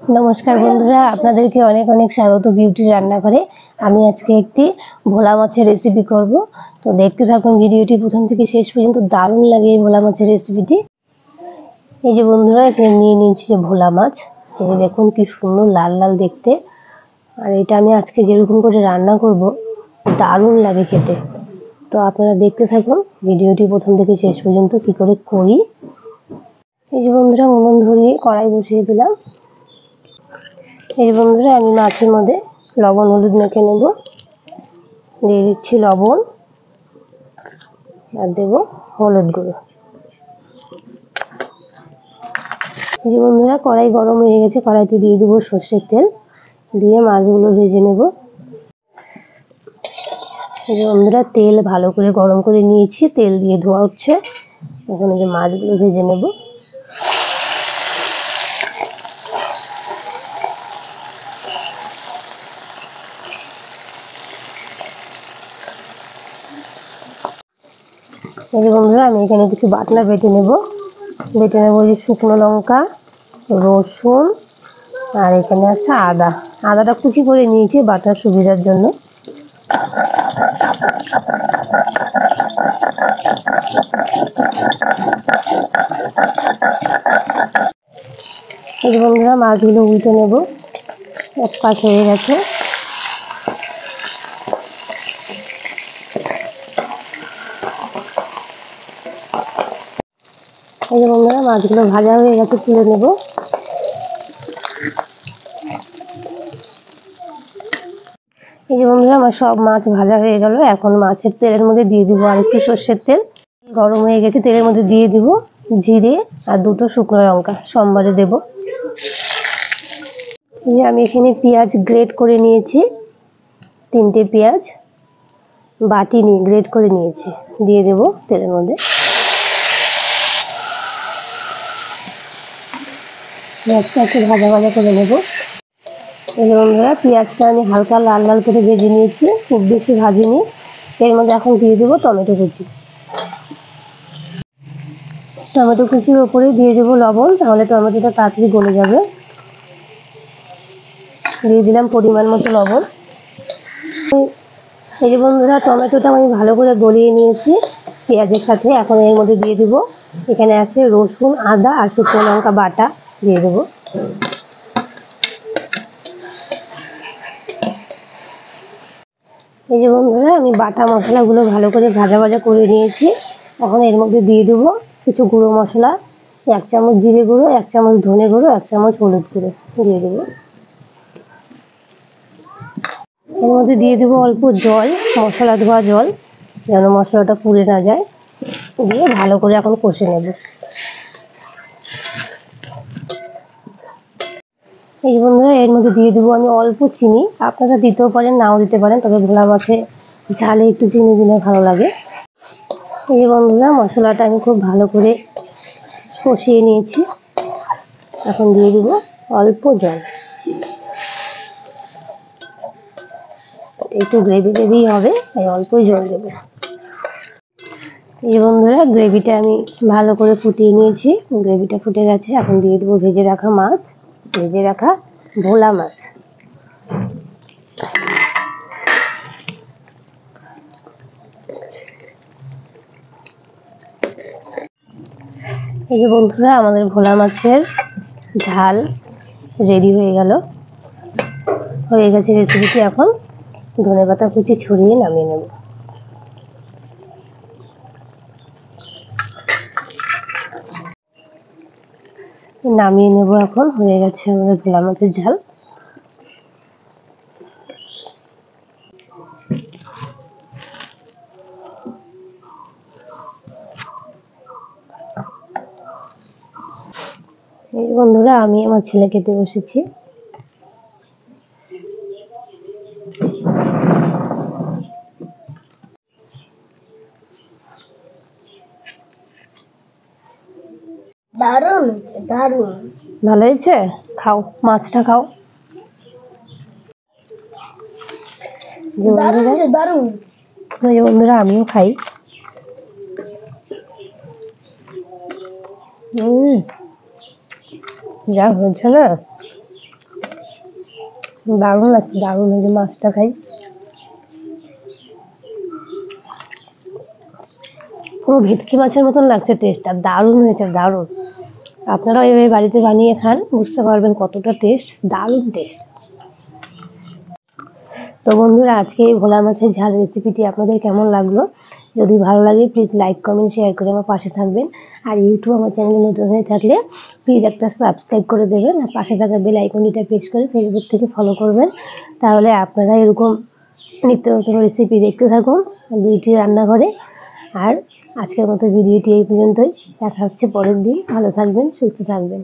नमस्कार बंधुरा आपनादेरके अनेक अनेक स्वागत बिउटी रान्नाघरे। आमी आजके एकटी भोला माछेर रेसिपि करब, तो देखते थाकुन भिडियोटी प्रथम थेके शेष पर्यन्त। दारुण लागे भोला माछेर रेसिपिटी। এই যে বন্ধুরা এখানে নিয়ে নিয়েছি যে ভোলা মাছ, এই দেখুন কি সুন্দর লাল লাল দেখতে। আর এটা আমি আজকে যেরকম করে রান্না করব দারুণ লাগে খেতে। তো আপনারা দেখতে থাকুন ভিডিওটি প্রথম থেকে শেষ পর্যন্ত কি করে করি। এই যে বন্ধুরা উনুন ধরিয়ে কড়াই বসিয়ে দিলাম। এই বন্ধুরা আমি মাছের মধ্যে লবণ হলুদ মেখে নেব। দিয়ে দিচ্ছি লবণ আর দেব হলুদ গুঁড়ো। এই যে বন্ধুরা কড়াই গরম হয়ে গেছে, কড়াইতে দিয়ে দেবো সরষের তেল, দিয়ে মাছগুলো ভেজে নেব। এই যে বন্ধুরা তেল ভালো করে গরম করে নিয়েছি, তেল দিয়ে ধোয়া হচ্ছে। এখন এই যে মাছগুলো ভেজে নেব। এই যে বন্ধুরা আমি এখানে কিছু বাটনা বেটে নেব যে শুকনো লঙ্কা, রসুন আর এখানে আছে আদা। আদাটা কুচি করে নিয়েছি বাটার সুবিধার জন্য। এই যে বন্ধুরা মাছগুলো উল্টে নেব, এক পাশ হয়ে গেছে। এই যে বন্ধুরা মাছগুলো ভাজা হয়ে গেছে, তুলে নেব। এই যে বন্ধুরা আমার সব মাছ ভাজা হয়ে গেল। এখন মাছের তেলের মধ্যে দিয়ে দিব আর একটু সর্ষের তেল। গরম হয়ে গেছে, তেলের মধ্যে দিয়ে দিব জিরে আর দুটো শুকনো লঙ্কা সোমবারে দেব। এই যে আমি এখানে পেঁয়াজ গ্রেট করে নিয়েছি, 3টে পেঁয়াজ বাটি নিয়ে গ্রেট করে নিয়েছি, দিয়ে দেব তেলের মধ্যে। পেঁয়াজটা একটু ভাজা ভাজা করে নেব। এই যে বন্ধুরা পেঁয়াজটা আমি হালকা লাল লাল করে ভেজে নিয়েছি, খুব বেশি ভাজিনি। এর মধ্যে এখন দিয়ে দেবো টমেটো কুচি। টমেটো কুচির ওপরে দিয়ে দেবো লবণ, তাহলে টমেটোটা তাড়াতাড়ি গলে যাবে। দিয়ে দিলাম পরিমাণ মতো লবণ। এই যে বন্ধুরা টমেটোটা আমি ভালো করে গলিয়ে নিয়েছি পেঁয়াজের সাথে। এখন এর মধ্যে দিয়ে দেবো, এখানে আছে রসুন আদা আর শুকনো লঙ্কা বাটা, দিয়ে দেবো। এই যে বন্ধুরা আমি বাটা মশলাগুলো ভালো করে ভাজা ভাজা করে নিয়েছি। এখন এর মধ্যে দিয়ে দেবো কিছু গুঁড়ো মশলা, 1 চামচ জিরে গুঁড়ো, 1 চামচ ধনে গুঁড়ো, 1 চামচ হলুদ গুঁড়ো দিয়ে দেবো। এর মধ্যে দিয়ে দেবো অল্প জল, মশলা ধোয়া জল, যেন মশলাটা পুড়ে না যায়। দিয়ে ভালো করে এখন কষে নেব। এই বন্ধুরা এর মধ্যে দিয়ে দেবো আমি অল্প চিনি, আপনারা দিতেও পারেন নাও দিতে পারেন, তবে ভোলা মাছে ঝালে একটু চিনি দিলে ভালো লাগে। এই বন্ধুরা মশলাটা আমি খুব ভালো করে কষিয়ে নিয়েছি। এখন দিয়ে দেবো অল্প জল, একটু গ্রেভি গ্রেভি হবে তাই অল্পই জল দেবো। এই বন্ধুরা গ্রেভিটা আমি ভালো করে ফুটিয়ে নিয়েছি, গ্রেভিটা ফুটে গেছে। এখন দিয়ে দেবো ভেজে রাখা মাছ, ভেজে রাখা ভোলা মাছ। এই যে বন্ধুরা আমাদের ভোলা মাছের ঝাল রেডি হয়ে গেছে রেসিপিটি। এখন ধনেপাতা কুচি ছড়িয়ে নামিয়ে নেব। এখন হয়ে গেছে আমাদের ভোলা মাছের ঝাল। এই বন্ধুরা আমি আমার ছেলে খেতে বসেছি। দারুণ দারুণ ভালো হয়েছে, খাও মাছটা খাও। দারুণ বন্ধুরা আমিও খাই। যা হয়েছে না দারুণ লাগছে, দারুণ। এই যে মাছটা খাই, পুরো ভেটকি মাছের মতন লাগছে টেস্ট, আর দারুণ হয়েছে, দারুণ। আপনারাও এইভাবে বাড়িতে বানিয়ে খান, বুঝতে পারবেন কতটা টেস্ট, দারুণ টেস্ট। তো বন্ধুরা, আজকে এই ভোলা মাছের ঝাল রেসিপিটি আপনাদের কেমন লাগলো? যদি ভালো লাগে প্লিজ লাইক কমেন্ট শেয়ার করে আমার পাশে থাকবেন। আর ইউটিউব আমার চ্যানেলে নতুন হয়ে থাকলে প্লিজ একটা সাবস্ক্রাইব করে দেবেন, আর পাশে থাকা বেল আইকনটিটা প্রেস করে ফেসবুক থেকে ফলো করবেন। তাহলে আপনারা এরকম নিত্য নতুন রেসিপি দেখতে থাকুন বিউটি রান্নাঘরে। আর আজকের মতো ভিডিওটি এই পর্যন্তই, দেখা হচ্ছে পরের দিন। ভালো থাকবেন, সুস্থ থাকবেন।